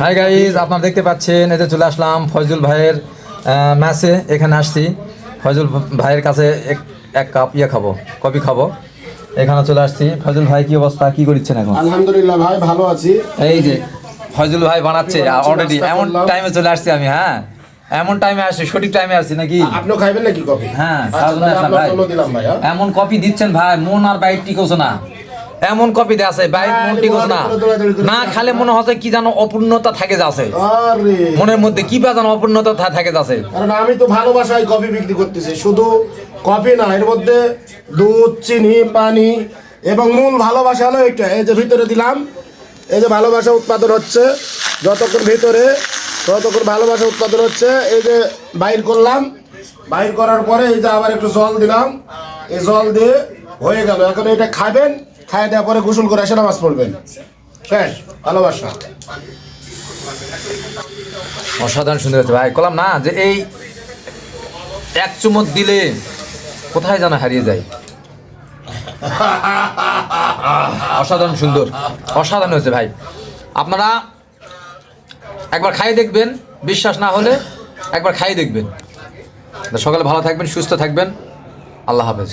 Hi guys, আপনারা দেখতে পাচ্ছেন এতে চলে আসলাম ফয়জুল ভাইয়ের ম্যাচে। এখানে আসছি ফয়জুল ভাইয়ের কাছে এক কাপ খাবো, কফি খাবো। এখানে চলে আসছি। ফয়জুল ভাই, কি অবস্থা, কি করছেন এখন? আলহামদুলিল্লাহ ভাই, ভালো আছি। এই যে ফয়জুল ভাই বানাচ্ছে অলরেডি। এমন টাইমে চলে আসছি আমি, হ্যাঁ এমন টাইমে আসছি, সঠিক টাইমে আসছি নাকি? আপনিও খাইবেন নাকি কফি? হ্যাঁ, আপনার জন্য দিলাম ভাই। এমন কপি দিচ্ছেন ভাই, মন আর বাইট টিকোছে না। এমন কপি দেয়া আছে বাইট মন টিকোছে না, না খালে মনে হচ্ছে কি জানো অপূর্ণতা থাকে যাচ্ছে আরে মনের মধ্যে, কি বা জানো অপূর্ণতা থাকে যাচ্ছে। কারণ আমি তো ভালোবাসায় কফি বিক্রি করতেছি, শুধু কফি না, এর মধ্যে দুধ, চিনি, পানি এবং মূল ভালোবাসা হলো এটা। এই যে ভিতরে দিলাম, এই যে ভালোবাসা উৎপাদন হচ্ছে, যতক্ষণ ভিতরে ততক্ষণ ভালোবাসা উৎপাদন হচ্ছে। এই যে বাইর করলাম, বাইর করার পরে এই যে আবার একটু জল দিলাম, এই জল দিয়ে হয়ে গেল। এখন এটা খাবেন, খাই দেওয়ার পরে গোসল করে এসে নামাজ পড়বেন, শেষ ভালোবাসা। অসাধারণ সুন্দর হচ্ছে ভাই, বললাম না যে এই এক চুমুক দিলে কোথায় যেন হারিয়ে যায়। অসাধারণ সুন্দর, অসাধারণ হয়েছে ভাই। আপনারা একবার খাই দেখবেন, বিশ্বাস না হলে একবার খাই দেখবেন। সকালে ভালো থাকবেন, সুস্থ থাকবেন। আল্লাহ হাফেজ।